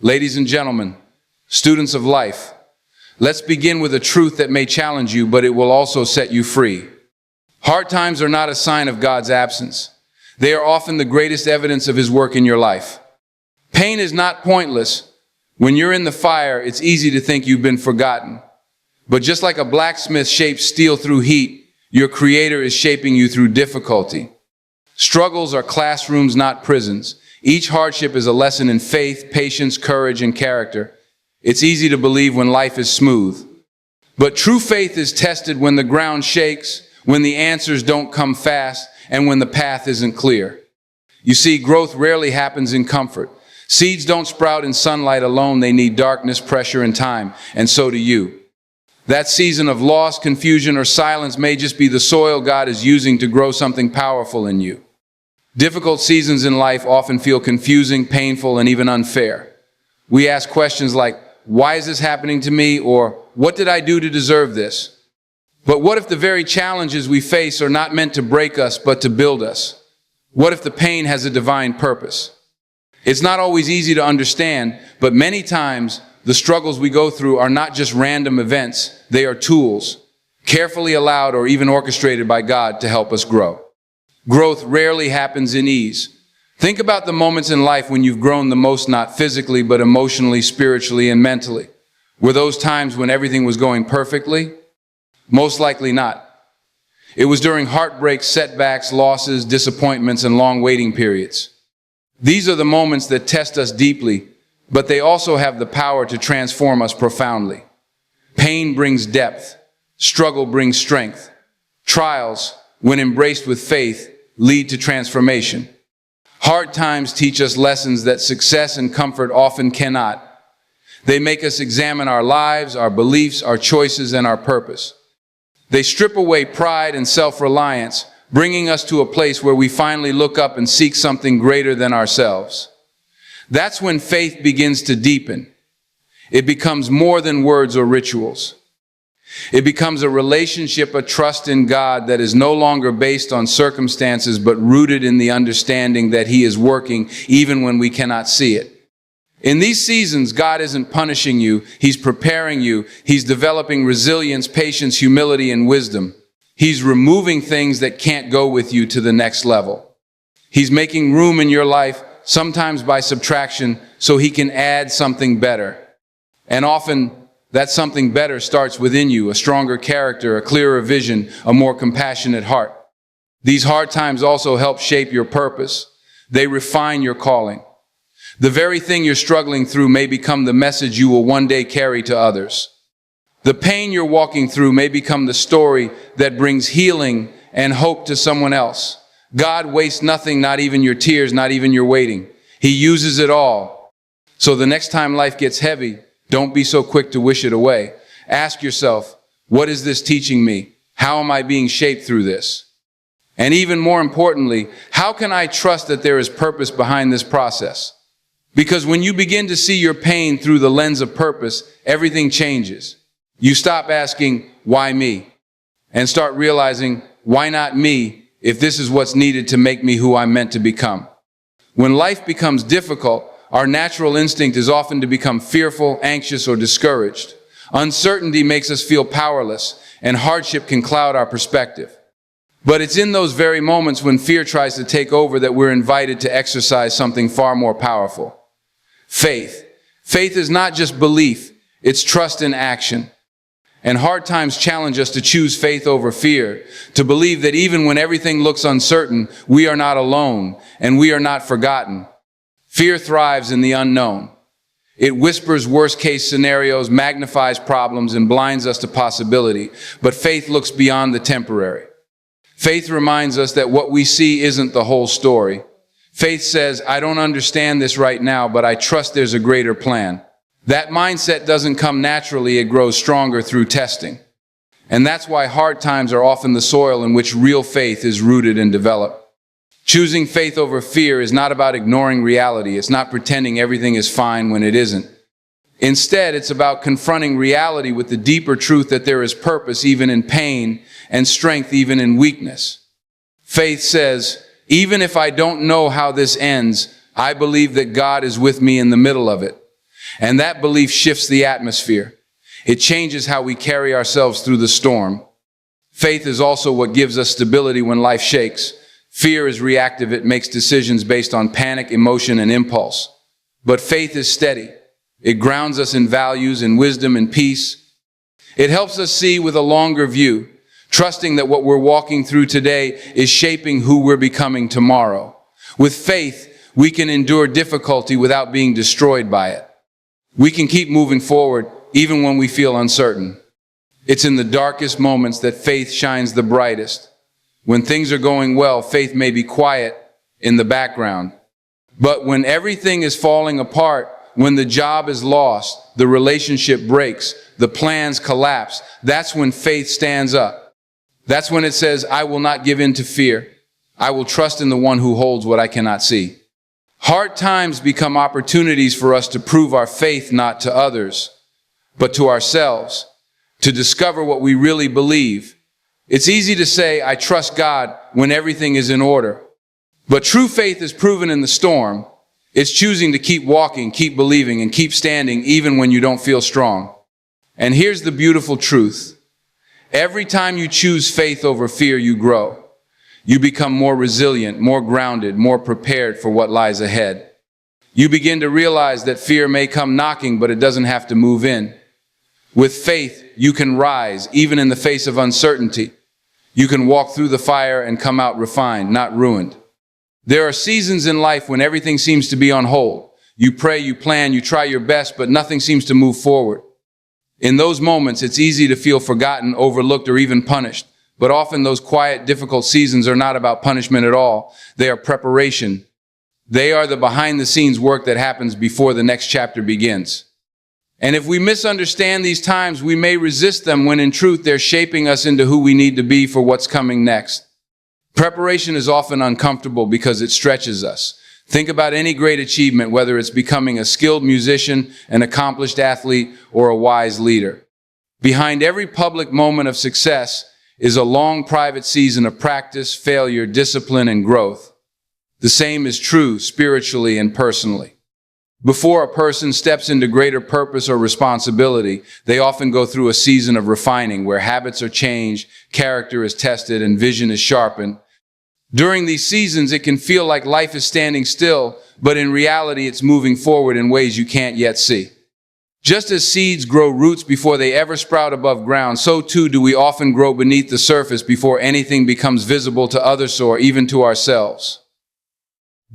Ladies and gentlemen, students of life, let's begin with a truth that may challenge you, but it will also set you free. Hard times are not a sign of God's absence. They are often the greatest evidence of His work in your life. Pain is not pointless. When you're in the fire, it's easy to think you've been forgotten. But just like a blacksmith shapes steel through heat, your Creator is shaping you through difficulty. Struggles are classrooms, not prisons. Each hardship is a lesson in faith, patience, courage, and character. It's easy to believe when life is smooth. But true faith is tested when the ground shakes, when the answers don't come fast, and when the path isn't clear. You see, growth rarely happens in comfort. Seeds don't sprout in sunlight alone. They need darkness, pressure, and time, and so do you. That season of loss, confusion, or silence may just be the soil God is using to grow something powerful in you. Difficult seasons in life often feel confusing, painful, and even unfair. We ask questions like, why is this happening to me? Or, what did I do to deserve this? But what if the very challenges we face are not meant to break us, but to build us? What if the pain has a divine purpose? It's not always easy to understand, but many times the struggles we go through are not just random events. They are tools, carefully allowed or even orchestrated by God to help us grow. Growth rarely happens in ease. Think about the moments in life when you've grown the most, not physically, but emotionally, spiritually, and mentally. Were those times when everything was going perfectly? Most likely not. It was during heartbreaks, setbacks, losses, disappointments, and long waiting periods. These are the moments that test us deeply, but they also have the power to transform us profoundly. Pain brings depth. Struggle brings strength. Trials, when embraced with faith, lead to transformation. Hard times teach us lessons that success and comfort often cannot. They make us examine our lives, our beliefs, our choices, and our purpose. They strip away pride and self-reliance, bringing us to a place where we finally look up and seek something greater than ourselves. That's when faith begins to deepen. It becomes more than words or rituals. It becomes a relationship, a trust in God that is no longer based on circumstances, but rooted in the understanding that He is working even when we cannot see it. In these seasons, God isn't punishing you. He's preparing you. He's developing resilience, patience, humility, and wisdom. He's removing things that can't go with you to the next level. He's making room in your life, sometimes by subtraction, so He can add something better. And often, that something better starts within you, a stronger character, a clearer vision, a more compassionate heart. These hard times also help shape your purpose. They refine your calling. The very thing you're struggling through may become the message you will one day carry to others. The pain you're walking through may become the story that brings healing and hope to someone else. God wastes nothing, not even your tears, not even your waiting. He uses it all. So the next time life gets heavy, don't be so quick to wish it away. Ask yourself, what is this teaching me? How am I being shaped through this? And even more importantly, how can I trust that there is purpose behind this process? Because when you begin to see your pain through the lens of purpose, everything changes. You stop asking, why me? And start realizing, why not me, if this is what's needed to make me who I'm meant to become? When life becomes difficult, our natural instinct is often to become fearful, anxious, or discouraged. Uncertainty makes us feel powerless, and hardship can cloud our perspective. But it's in those very moments when fear tries to take over that we're invited to exercise something far more powerful. Faith. Faith is not just belief, it's trust in action. And hard times challenge us to choose faith over fear, to believe that even when everything looks uncertain, we are not alone and we are not forgotten. Fear thrives in the unknown. It whispers worst-case scenarios, magnifies problems, and blinds us to possibility. But faith looks beyond the temporary. Faith reminds us that what we see isn't the whole story. Faith says, I don't understand this right now, but I trust there's a greater plan. That mindset doesn't come naturally, it grows stronger through testing. And that's why hard times are often the soil in which real faith is rooted and developed. Choosing faith over fear is not about ignoring reality. It's not pretending everything is fine when it isn't. Instead, it's about confronting reality with the deeper truth that there is purpose even in pain and strength even in weakness. Faith says, even if I don't know how this ends, I believe that God is with me in the middle of it. And that belief shifts the atmosphere. It changes how we carry ourselves through the storm. Faith is also what gives us stability when life shakes. Fear is reactive. It makes decisions based on panic, emotion, and impulse. But faith is steady. It grounds us in values, in wisdom, and peace. It helps us see with a longer view, trusting that what we're walking through today is shaping who we're becoming tomorrow. With faith, we can endure difficulty without being destroyed by it. We can keep moving forward even when we feel uncertain. It's in the darkest moments that faith shines the brightest. When things are going well, faith may be quiet in the background. But when everything is falling apart, when the job is lost, the relationship breaks, the plans collapse, that's when faith stands up. That's when it says, I will not give in to fear. I will trust in the one who holds what I cannot see. Hard times become opportunities for us to prove our faith not to others, but to ourselves, to discover what we really believe. It's easy to say, I trust God when everything is in order. But true faith is proven in the storm. It's choosing to keep walking, keep believing, and keep standing even when you don't feel strong. And here's the beautiful truth. Every time you choose faith over fear, you grow. You become more resilient, more grounded, more prepared for what lies ahead. You begin to realize that fear may come knocking, but it doesn't have to move in. With faith, you can rise, even in the face of uncertainty. You can walk through the fire and come out refined, not ruined. There are seasons in life when everything seems to be on hold. You pray, you plan, you try your best, but nothing seems to move forward. In those moments, it's easy to feel forgotten, overlooked, or even punished. But often those quiet, difficult seasons are not about punishment at all. They are preparation. They are the behind-the-scenes work that happens before the next chapter begins. And if we misunderstand these times, we may resist them when in truth they're shaping us into who we need to be for what's coming next. Preparation is often uncomfortable because it stretches us. Think about any great achievement, whether it's becoming a skilled musician, an accomplished athlete, or a wise leader. Behind every public moment of success is a long private season of practice, failure, discipline, and growth. The same is true spiritually and personally. Before a person steps into greater purpose or responsibility, they often go through a season of refining where habits are changed, character is tested, and vision is sharpened. During these seasons, it can feel like life is standing still, but in reality, it's moving forward in ways you can't yet see. Just as seeds grow roots before they ever sprout above ground, so too do we often grow beneath the surface before anything becomes visible to others or even to ourselves.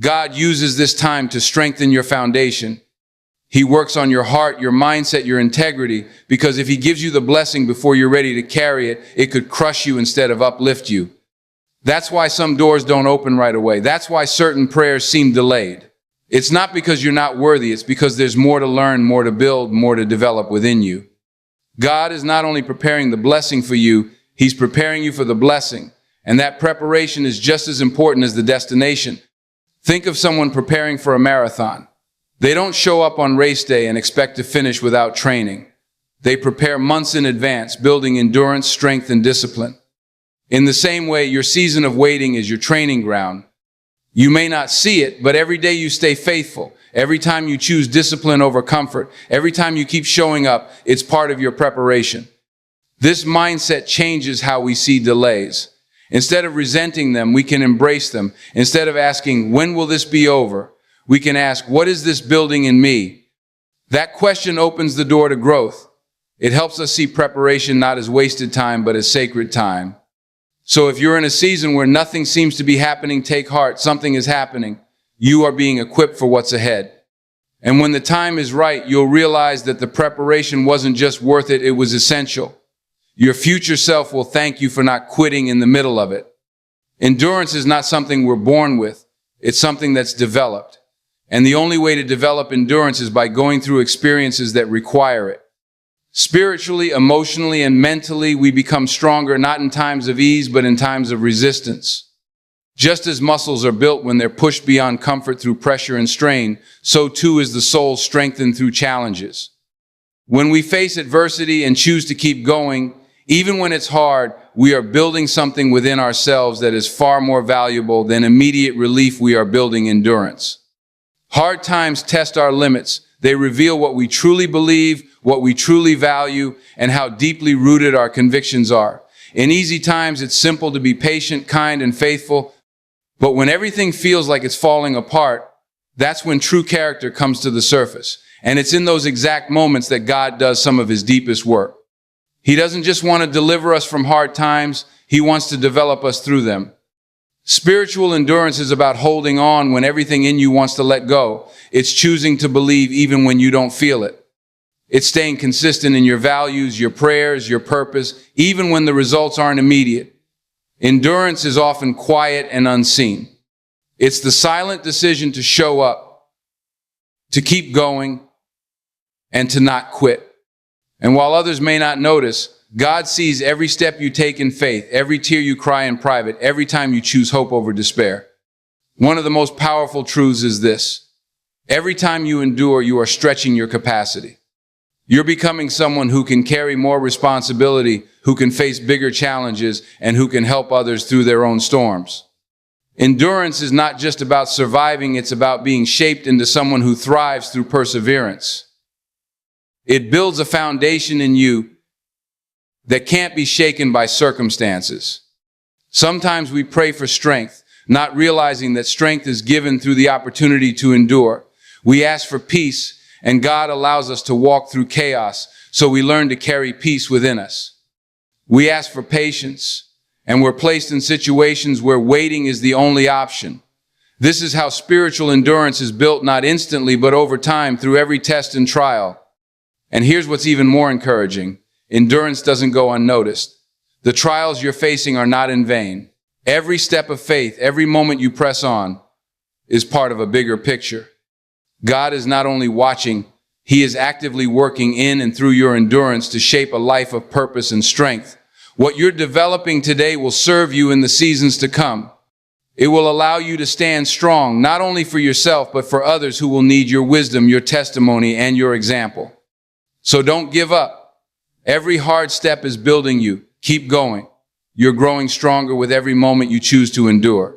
God uses this time to strengthen your foundation. He works on your heart, your mindset, your integrity, because if He gives you the blessing before you're ready to carry it, it could crush you instead of uplift you. That's why some doors don't open right away. That's why certain prayers seem delayed. It's not because you're not worthy, it's because there's more to learn, more to build, more to develop within you. God is not only preparing the blessing for you, He's preparing you for the blessing. And that preparation is just as important as the destination. Think of someone preparing for a marathon. They don't show up on race day and expect to finish without training. They prepare months in advance, building endurance, strength, and discipline. In the same way, your season of waiting is your training ground. You may not see it, but every day you stay faithful. Every time you choose discipline over comfort, every time you keep showing up, it's part of your preparation. This mindset changes how we see delays. Instead of resenting them, we can embrace them. Instead of asking, when will this be over? We can ask, what is this building in me? That question opens the door to growth. It helps us see preparation not as wasted time, but as sacred time. So if you're in a season where nothing seems to be happening, take heart. Something is happening. You are being equipped for what's ahead. And when the time is right, you'll realize that the preparation wasn't just worth it, it was essential. Your future self will thank you for not quitting in the middle of it. Endurance is not something we're born with. It's something that's developed. And the only way to develop endurance is by going through experiences that require it. Spiritually, emotionally, and mentally, we become stronger not in times of ease, but in times of resistance. Just as muscles are built when they're pushed beyond comfort through pressure and strain, so too is the soul strengthened through challenges. When we face adversity and choose to keep going, even when it's hard, we are building something within ourselves that is far more valuable than immediate relief. We are building endurance. Hard times test our limits. They reveal what we truly believe, what we truly value, and how deeply rooted our convictions are. In easy times, it's simple to be patient, kind, and faithful. But when everything feels like it's falling apart, that's when true character comes to the surface. And it's in those exact moments that God does some of his deepest work. He doesn't just want to deliver us from hard times, he wants to develop us through them. Spiritual endurance is about holding on when everything in you wants to let go. It's choosing to believe even when you don't feel it. It's staying consistent in your values, your prayers, your purpose, even when the results aren't immediate. Endurance is often quiet and unseen. It's the silent decision to show up, to keep going, and to not quit. And while others may not notice, God sees every step you take in faith, every tear you cry in private, every time you choose hope over despair. One of the most powerful truths is this: every time you endure, you are stretching your capacity. You're becoming someone who can carry more responsibility, who can face bigger challenges, and who can help others through their own storms. Endurance is not just about surviving, it's about being shaped into someone who thrives through perseverance. It builds a foundation in you that can't be shaken by circumstances. Sometimes we pray for strength, not realizing that strength is given through the opportunity to endure. We ask for peace, and God allows us to walk through chaos, so we learn to carry peace within us. We ask for patience, and we're placed in situations where waiting is the only option. This is how spiritual endurance is built, not instantly, but over time, through every test and trial. And here's what's even more encouraging: endurance doesn't go unnoticed. The trials you're facing are not in vain. Every step of faith, every moment you press on, is part of a bigger picture. God is not only watching, he is actively working in and through your endurance to shape a life of purpose and strength. What you're developing today will serve you in the seasons to come. It will allow you to stand strong, not only for yourself, but for others who will need your wisdom, your testimony, and your example. So don't give up. Every hard step is building you. Keep going. You're growing stronger with every moment you choose to endure.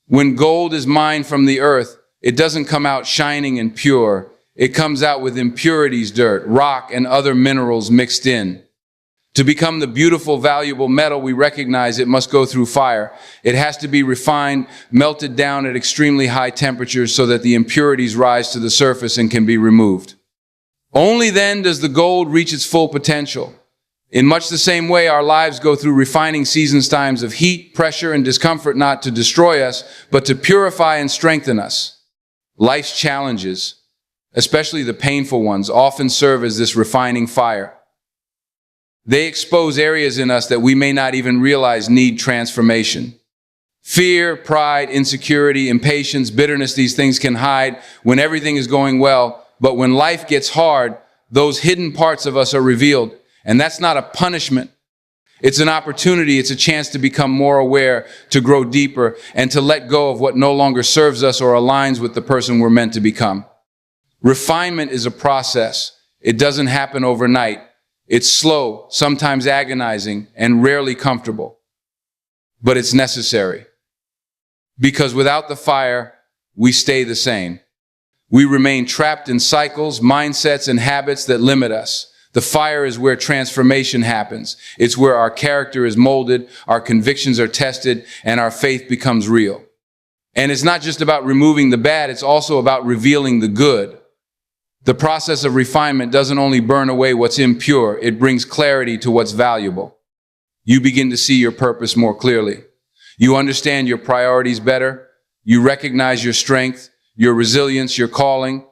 When gold is mined from the earth, it doesn't come out shining and pure. It comes out with impurities, dirt, rock, and other minerals mixed in. To become the beautiful, valuable metal we recognize, it must go through fire. It has to be refined, melted down at extremely high temperatures so that the impurities rise to the surface and can be removed. Only then does the gold reach its full potential. In much the same way, our lives go through refining seasons, times of heat, pressure, and discomfort, not to destroy us, but to purify and strengthen us. Life's challenges, especially the painful ones, often serve as this refining fire. They expose areas in us that we may not even realize need transformation. Fear, pride, insecurity, impatience, bitterness, these things can hide when everything is going well. But when life gets hard, those hidden parts of us are revealed. And that's not a punishment. It's an opportunity. It's a chance to become more aware, to grow deeper, and to let go of what no longer serves us or aligns with the person we're meant to become. Refinement is a process. It doesn't happen overnight. It's slow, sometimes agonizing, and rarely comfortable. But it's necessary. Because without the fire, we stay the same. We remain trapped in cycles, mindsets, and habits that limit us. The fire is where transformation happens. It's where our character is molded, our convictions are tested, and our faith becomes real. And it's not just about removing the bad, it's also about revealing the good. The process of refinement doesn't only burn away what's impure, it brings clarity to what's valuable. You begin to see your purpose more clearly. You understand your priorities better. You recognize your strength, your resilience, your calling.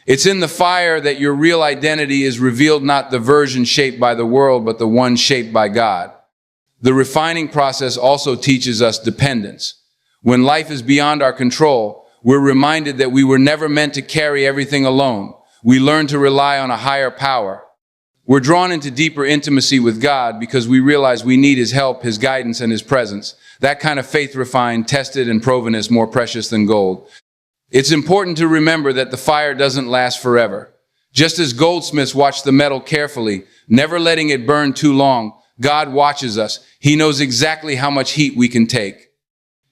It's in the fire that your real identity is revealed, not the version shaped by the world, but the one shaped by God. The refining process also teaches us dependence. When life is beyond our control, we're reminded that we were never meant to carry everything alone. We learn to rely on a higher power. We're drawn into deeper intimacy with God because we realize we need his help, his guidance, and his presence. That kind of faith refined, tested, and proven is more precious than gold. It's important to remember that the fire doesn't last forever. Just as goldsmiths watch the metal carefully, never letting it burn too long, God watches us. He knows exactly how much heat we can take.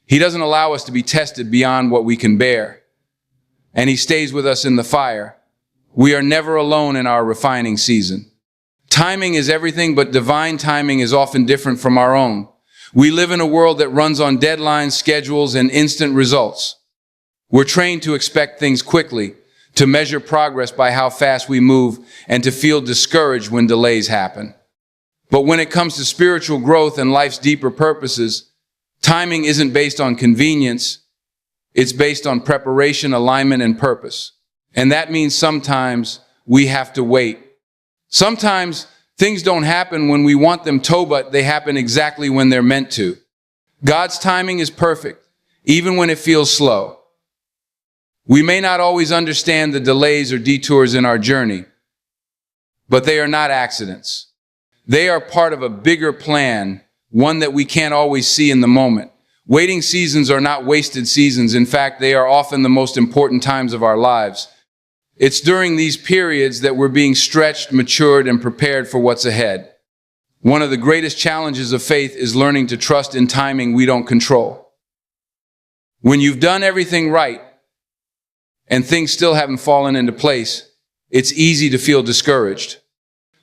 He doesn't allow us to be tested beyond what we can bear. And he stays with us in the fire, We are never alone in our refining season. Timing is everything, but divine timing is often different from our own. We live in a world that runs on deadlines, schedules, and instant results. We're trained to expect things quickly, to measure progress by how fast we move, and to feel discouraged when delays happen. But when it comes to spiritual growth and life's deeper purposes, timing isn't based on convenience. It's based on preparation, alignment, and purpose. And that means sometimes we have to wait. Sometimes things don't happen when we want them to, but they happen exactly when they're meant to. God's timing is perfect, even when it feels slow. We may not always understand the delays or detours in our journey, but they are not accidents. They are part of a bigger plan, one that we can't always see in the moment. Waiting seasons are not wasted seasons. In fact, they are often the most important times of our lives. It's during these periods that we're being stretched, matured, and prepared for what's ahead. One of the greatest challenges of faith is learning to trust in timing we don't control. When you've done everything right and things still haven't fallen into place, it's easy to feel discouraged.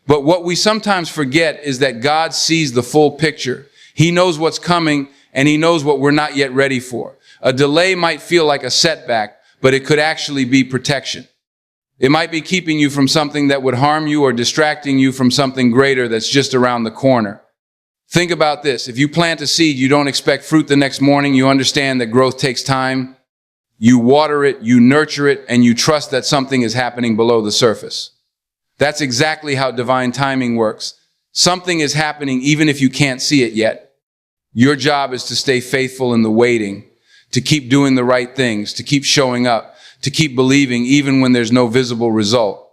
But what we sometimes forget is that God sees the full picture. He knows what's coming, and He knows what we're not yet ready for. A delay might feel like a setback, but it could actually be protection. It might be keeping you from something that would harm you or distracting you from something greater that's just around the corner. Think about this. If you plant a seed, you don't expect fruit the next morning. You understand that growth takes time. You water it, you nurture it, and you trust that something is happening below the surface. That's exactly how divine timing works. Something is happening even if you can't see it yet. Your job is to stay faithful in the waiting, to keep doing the right things, to keep showing up, to keep believing even when there's no visible result.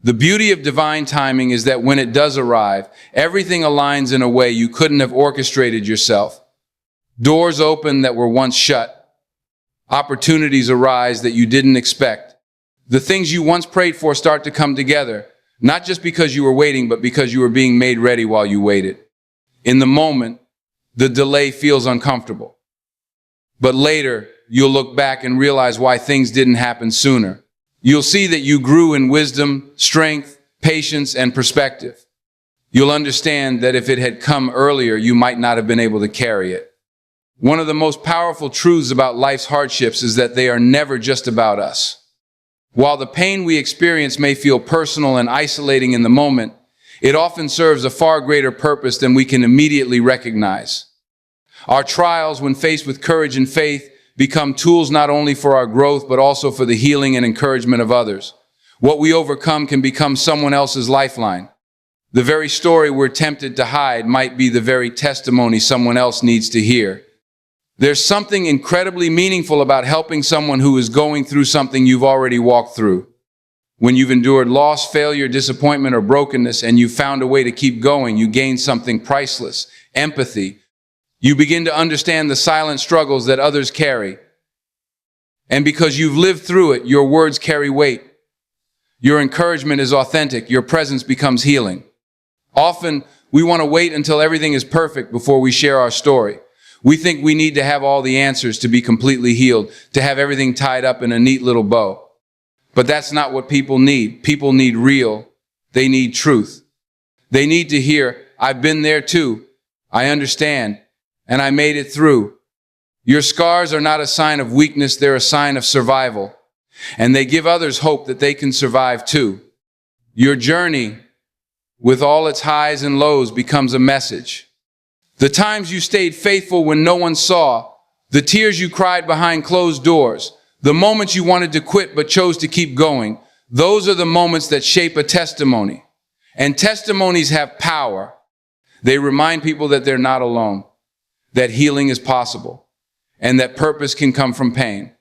The beauty of divine timing is that when it does arrive, everything aligns in a way you couldn't have orchestrated yourself. Doors open that were once shut. Opportunities arise that you didn't expect. The things you once prayed for start to come together, not just because you were waiting, but because you were being made ready while you waited. In the moment, the delay feels uncomfortable. But later, you'll look back and realize why things didn't happen sooner. You'll see that you grew in wisdom, strength, patience, and perspective. You'll understand that if it had come earlier, you might not have been able to carry it. One of the most powerful truths about life's hardships is that they are never just about us. While the pain we experience may feel personal and isolating in the moment, it often serves a far greater purpose than we can immediately recognize. Our trials, when faced with courage and faith, become tools not only for our growth, but also for the healing and encouragement of others. What we overcome can become someone else's lifeline. The very story we're tempted to hide might be the very testimony someone else needs to hear. There's something incredibly meaningful about helping someone who is going through something you've already walked through. When you've endured loss, failure, disappointment, or brokenness, and you've found a way to keep going, you gain something priceless: empathy. You begin to understand the silent struggles that others carry. And because you've lived through it, your words carry weight. Your encouragement is authentic. Your presence becomes healing. Often, we want to wait until everything is perfect before we share our story. We think we need to have all the answers to be completely healed, to have everything tied up in a neat little bow. But that's not what people need. People need real. They need truth. They need to hear, "I've been there too. I understand. And I made it through." Your scars are not a sign of weakness, they're a sign of survival. And they give others hope that they can survive too. Your journey, with all its highs and lows, becomes a message. The times you stayed faithful when no one saw, the tears you cried behind closed doors, the moments you wanted to quit but chose to keep going, those are the moments that shape a testimony. And testimonies have power. They remind people that they're not alone, that healing is possible, and that purpose can come from pain.